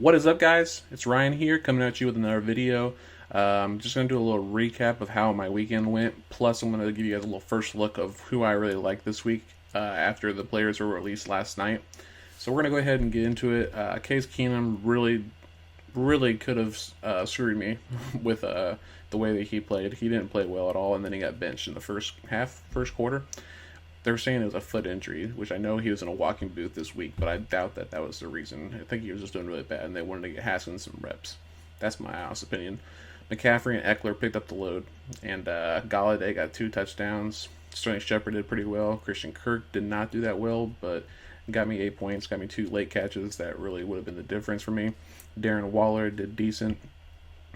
What is up, guys? It's Ryan here, coming at you with another video. Just going to do a little recap of how my weekend went, plus I'm going to give you guys a little first look of who I really like this week after the players were released last night. So we're going to go ahead and get into it. Case Keenum really could have screwed me with the way that he played. He didn't play well at all, and then he got benched in the first quarter. They're saying it was a foot injury, which I know he was in a walking booth this week, but I doubt that was the reason. I think he was just doing really bad, and they wanted to get Haskins some reps. That's my honest opinion. McCaffrey and Eckler picked up the load, and Galladay got 2 touchdowns. Sterling Shepard did pretty well. Christian Kirk did not do that well, but got me 8 points, got me 2 late catches. That really would have been the difference for me. Darren Waller did decent.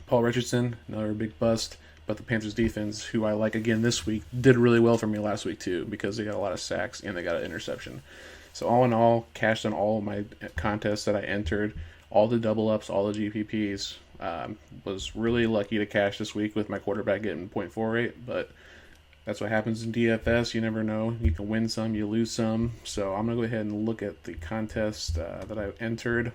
Paul Richardson, another big bust. But the Panthers defense, who I like again this week, did really well for me last week too, because they got a lot of sacks and they got an interception. So all in all, cashed on all of my contests that I entered, all the double ups, all the GPPs. Was really lucky to cash this week with my quarterback getting 0.48, but that's what happens in DFS. You never know. You can win some, you lose some. So I'm going to go ahead and look at the contest that I entered.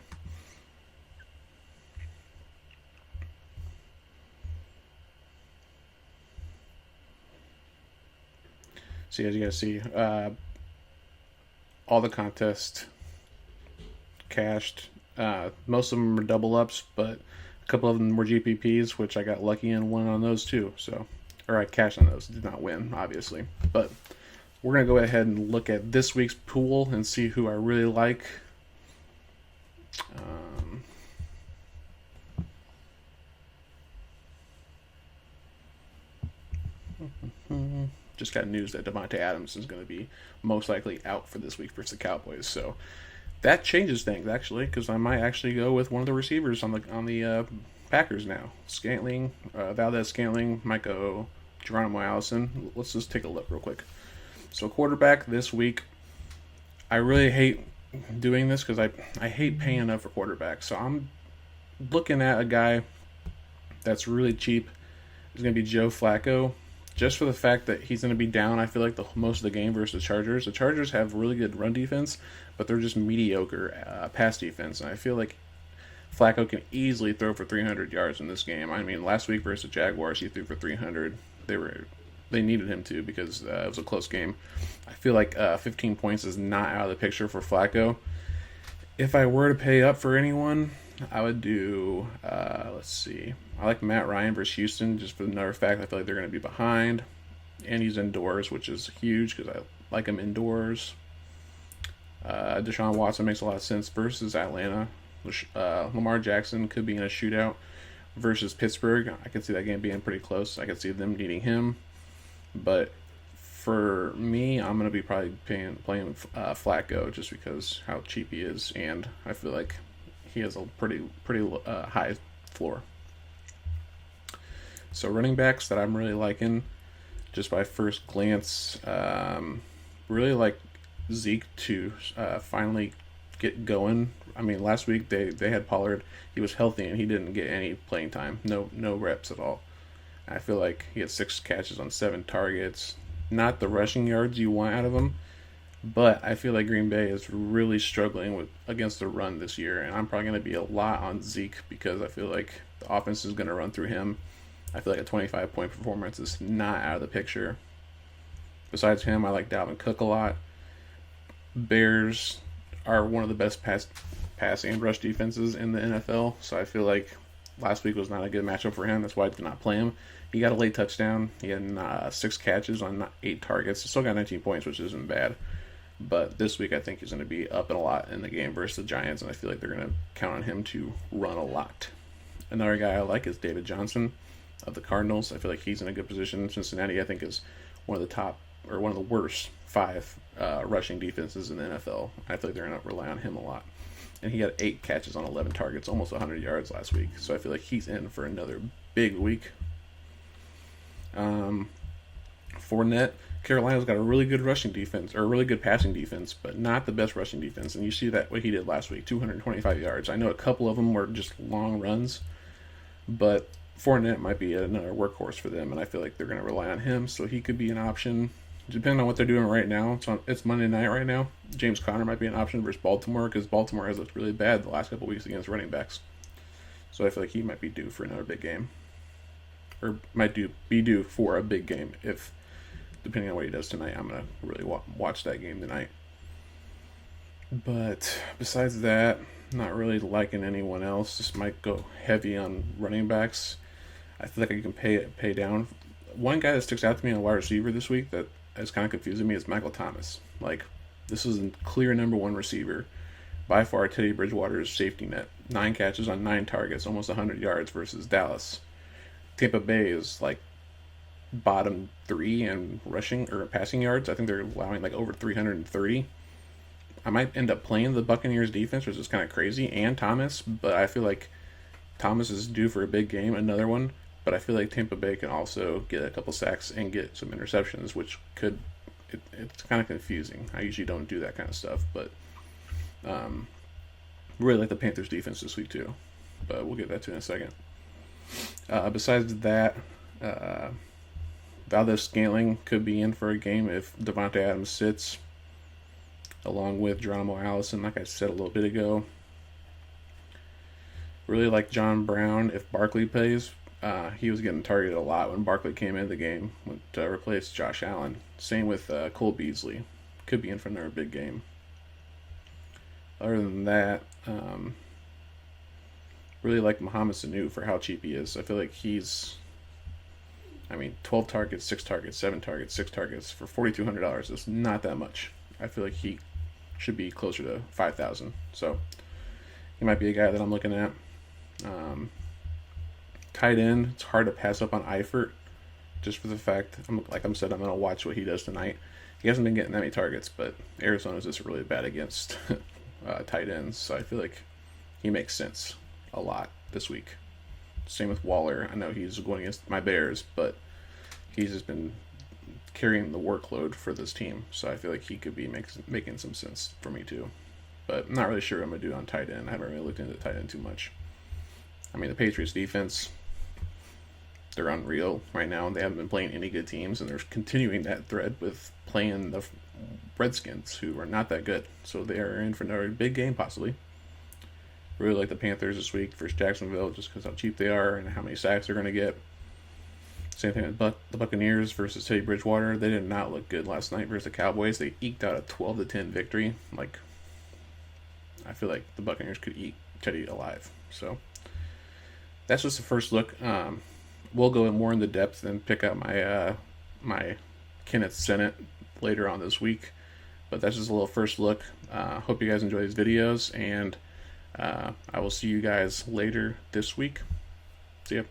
So as you guys see, all the contests cashed. Most of them are double ups, but a couple of them were GPPs, which I got lucky and won on those too. So, or I cashed on those, did not win, obviously. But we're gonna go ahead and look at this week's pool and see who I really like. Just got news that Davante Adams is going to be most likely out for this week versus the Cowboys. So that changes things actually, because I might actually go with one of the receivers on the Packers now. Scantling, Valdez Scantling, might go Geronimo Allison. Let's just take a look real quick. So quarterback this week, I really hate doing this because I hate paying up for quarterback. So I'm looking at a guy that's really cheap. It's going to be Joe Flacco. Just for the fact that he's going to be down, I feel like most of the game versus the Chargers. The Chargers have really good run defense, but they're just mediocre pass defense. And I feel like Flacco can easily throw for 300 yards in this game. I mean, last week versus the Jaguars, he threw for 300. They needed him to because it was a close game. I feel like 15 points is not out of the picture for Flacco. If I were to pay up for anyone, I would do, let's see. I like Matt Ryan versus Houston just for the matter of fact. I feel like they're going to be behind. And he's indoors, which is huge because I like him indoors. Deshaun Watson makes a lot of sense versus Atlanta. Lamar Jackson could be in a shootout versus Pittsburgh. I could see that game being pretty close. I could see them needing him. But for me, I'm going to be probably playing Flacco just because how cheap he is. And I feel like he has a pretty high floor. So running backs that I'm really liking, just by first glance, really like Zeke to finally get going. I mean, last week they had Pollard. He was healthy and he didn't get any playing time, no reps at all. I feel like he had 6 catches on 7 targets. Not the rushing yards you want out of him, but I feel like Green Bay is really struggling against the run this year, and I'm probably going to be a lot on Zeke because I feel like the offense is going to run through him. I feel like a 25-point performance is not out of the picture. Besides him, I like Dalvin Cook a lot. Bears are one of the best pass and rush defenses in the NFL, so I feel like last week was not a good matchup for him. That's why I did not play him. He got a late touchdown. He had 6 catches on 8 targets. He still got 19 points, which isn't bad. But this week I think he's going to be up and a lot in the game versus the Giants, and I feel like they're going to count on him to run a lot. Another guy I like is David Johnson of the Cardinals. I feel like he's in a good position. Cincinnati, I think, is one of the worst 5 rushing defenses in the NFL. I feel like they're going to rely on him a lot. And he had 8 catches on 11 targets, almost 100 yards last week. So I feel like he's in for another big week. Fournette, Carolina's got a really good rushing defense, or a really good passing defense, but not the best rushing defense. And you see that what he did last week, 225 yards. I know a couple of them were just long runs, but Fournette might be another workhorse for them, and I feel like they're going to rely on him, so he could be an option. depending on what they're doing right now, it's Monday night right now. James Conner might be an option versus Baltimore because Baltimore has looked really bad the last couple weeks against running backs. So I feel like he might be due for another big game, or might be due for a big game if, depending on what he does tonight, I'm gonna really watch that game tonight. But besides that, not really liking anyone else. Just might go heavy on running backs. I feel like I can pay down. One guy that sticks out to me on wide receiver this week that is kind of confusing me is Michael Thomas. Like, this is a clear number one receiver. By far, Teddy Bridgewater's safety net. 9 catches on 9 targets, almost 100 yards versus Dallas. Tampa Bay is like bottom 3 in rushing or passing yards. I think they're allowing like over 330. I might end up playing the Buccaneers defense, which is kind of crazy, and Thomas, but I feel like Thomas is due for a big game, another one. But I feel like Tampa Bay can also get a couple sacks and get some interceptions, which could, it's kind of confusing. I usually don't do that kind of stuff, but really like the Panthers defense this week too. But we'll get that to in a second. Besides that, Valdez-Scantling could be in for a game if Davante Adams sits, along with Geronimo Allison, like I said a little bit ago. Really like John Brown if Barkley plays. He was getting targeted a lot when Barkley came into the game to replace Josh Allen. Same with Cole Beasley. Could be in for another big game. Other than that, really like Mohamed Sanu for how cheap he is. I feel like he's, 12 targets, 6 targets, 7 targets, 6 targets for $4,200 is not that much. I feel like he should be closer to $5,000. So he might be a guy that I'm looking at. Tight end, it's hard to pass up on Eifert just for the fact, like I said, I'm going to watch what he does tonight. He hasn't been getting that many targets, but Arizona's just really bad against tight ends, so I feel like he makes sense a lot this week. Same with Waller. I know he's going against my Bears, but he's just been carrying the workload for this team, so I feel like he could be making some sense for me too. But I'm not really sure what I'm going to do on tight end. I haven't really looked into tight end too much. The Patriots defense, they're unreal right now, and they haven't been playing any good teams, and they're continuing that thread with playing the Redskins, who are not that good. So they are in for another big game, possibly. Really like the Panthers this week versus Jacksonville, just because how cheap they are and how many sacks they're going to get. Same thing with the Buccaneers versus Teddy Bridgewater. They did not look good last night versus the Cowboys. They eked out a 12-10 victory. I feel like the Buccaneers could eat Teddy alive. So that's just the first look. We'll go more into depth and pick up my Kenneth Sennett later on this week. But that's just a little first look. Hope you guys enjoy these videos, and I will see you guys later this week. See ya.